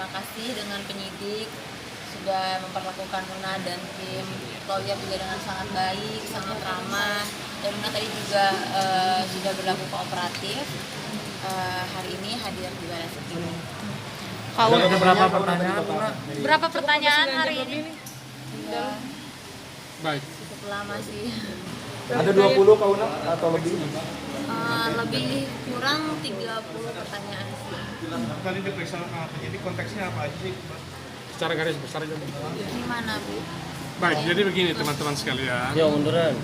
berterima kasih dengan penyidik sudah memperlakukan Una dan tim lawyer juga dengan sangat baik, sangat ramah, dan Una tadi juga sudah berlaku kooperatif. Hari ini hadir di Baris Krim. Ada berapa pertanyaan? Berapa pertanyaan hari ini? Baik. Cukup lama sih. Ada 20 Kak Una atau lebih? Lebih kurang 30 pertanyaan sih. Tadi diperiksa jadi konteksnya apa aja sih? Secara garis besar aja. Gimana, Bu? Baik, jadi begini teman-teman sekalian. Ya munduran.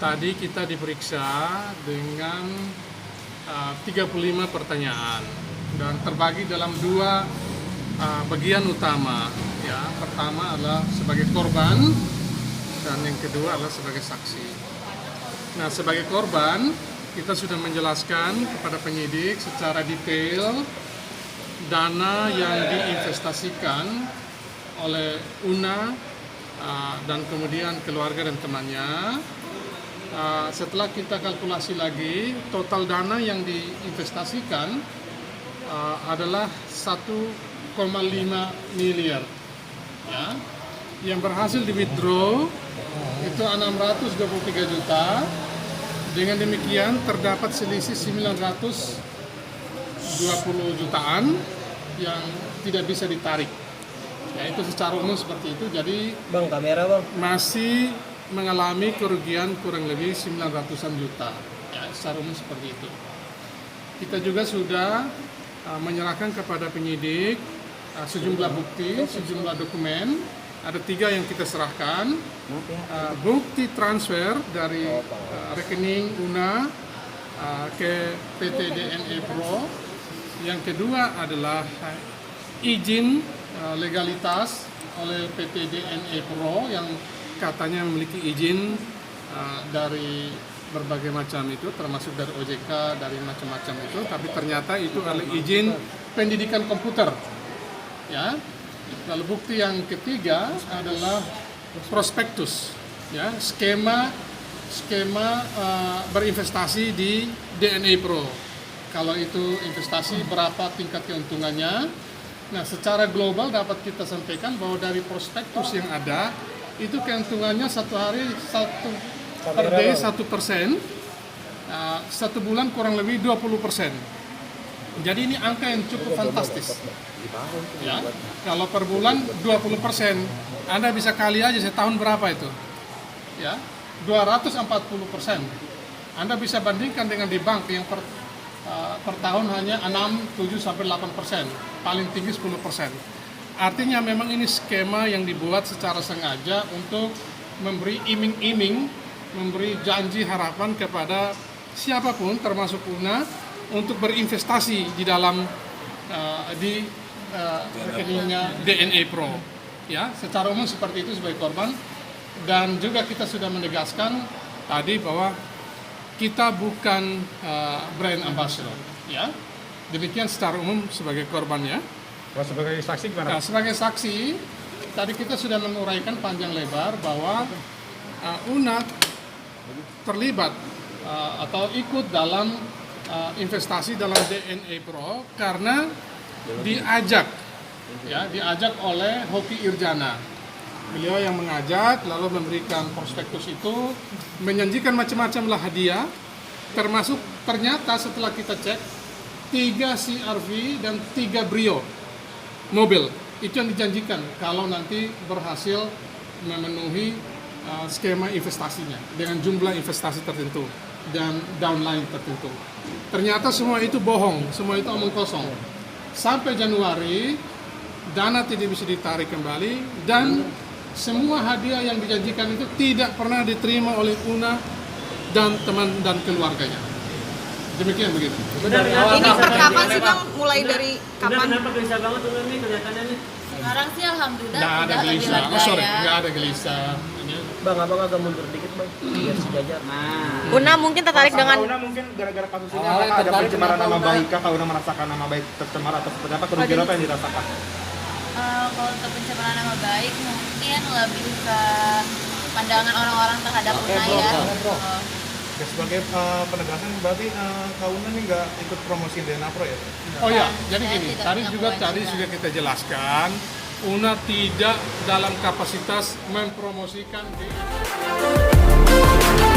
Tadi kita diperiksa dengan 35 pertanyaan dan terbagi dalam dua bagian utama. Ya, pertama adalah sebagai korban dan yang kedua adalah sebagai saksi. Nah, sebagai korban kita sudah menjelaskan kepada penyidik secara detail dana yang diinvestasikan oleh Una dan kemudian keluarga dan temannya. Setelah kita kalkulasi lagi, total dana yang diinvestasikan adalah 1,5 miliar. Ya, yang berhasil di withdraw itu 623 juta. Dengan demikian terdapat selisih 920 jutaan yang tidak bisa ditarik. Ya, itu secara umum seperti itu. Jadi Bang, kamera bang. masih mengalami kerugian kurang lebih 900-an juta. Ya, secara umum seperti itu. Kita juga sudah menyerahkan kepada penyidik sejumlah bukti, sejumlah dokumen. Ada 3 yang kita serahkan. Bukti transfer dari rekening Una ke PT DNE Pro. Yang kedua adalah izin legalitas oleh PT DNE Pro yang katanya memiliki izin dari berbagai macam itu, termasuk dari OJK, dari macam-macam itu, tapi ternyata itu adalah izin pendidikan komputer. Ya. Lalu bukti yang ketiga adalah prospektus, ya, skema berinvestasi di DNE Pro. Kalau itu investasi berapa tingkat keuntungannya. Nah, secara global dapat kita sampaikan bahwa dari prospektus yang ada itu keuntungannya satu hari per day 1%, 1 bulan kurang lebih 20%. Jadi ini angka yang cukup fantastis. Ya, kalau per bulan 20%, Anda bisa kali aja setahun berapa itu? Ya, 240%. Anda bisa bandingkan dengan di bank yang per tahun hanya 6, 7 sampai 8%, paling tinggi 10%. Artinya memang ini skema yang dibuat secara sengaja untuk memberi iming-iming, memberi janji harapan kepada siapapun termasuk Una untuk berinvestasi di dalam rekeningnya DNE Pro. Ya, secara umum seperti itu sebagai korban. Dan juga kita sudah menegaskan tadi bahwa kita bukan brand ambassador. Ya, demikian secara umum sebagai korbannya. Sebagai saksi gimana? Nah, sebagai saksi, tadi kita sudah menguraikan panjang lebar bahwa Una terlibat atau ikut dalam investasi dalam DNE Pro karena diajak oleh Hoki Irjana. Beliau yang mengajak, lalu memberikan prospektus itu, menjanjikan macam-macam lah hadiah, termasuk ternyata setelah kita cek 3 CR-V dan 3 Brio mobil itu yang dijanjikan kalau nanti berhasil memenuhi skema investasinya dengan jumlah investasi tertentu dan downline tertentu. Ternyata semua itu bohong, semua itu omong kosong. Sampai Januari dana tidak bisa ditarik kembali dan semua hadiah yang dijanjikan itu tidak pernah diterima oleh Una dan teman dan keluarganya. Demikian begitu. Ini per kapan sih Bang? Mulai dari kapan? Kenapa gelisah banget tuh nih kelihatannya nih? Sekarang sih alhamdulillah Nggak ada udah lebih gelisah. lega Oh, sorry, ya. nggak ada gelisah. Ini Bang, abang agak mundur dikit bang, biar sejajar. Una mungkin tertarik dengan Kak Una mungkin gara-gara kasus ini apakah ada pencemaran nama baik kah? Kak Una merasakan nama baik tercemar atau seperti apa? Kerugian apa yang dirasakan? Kalau untuk pencemaran nama baik mungkin lebih ke pandangan orang-orang terhadap Una ya. Ya, sebagai penegasan berarti Kak Una nih nggak ikut promosi DNA Pro ya? Oh ya, jadi Saya gini, tidak tadi punya juga tadi kewajiban. sudah kita jelaskan, UNA tidak dalam kapasitas mempromosikan DNA.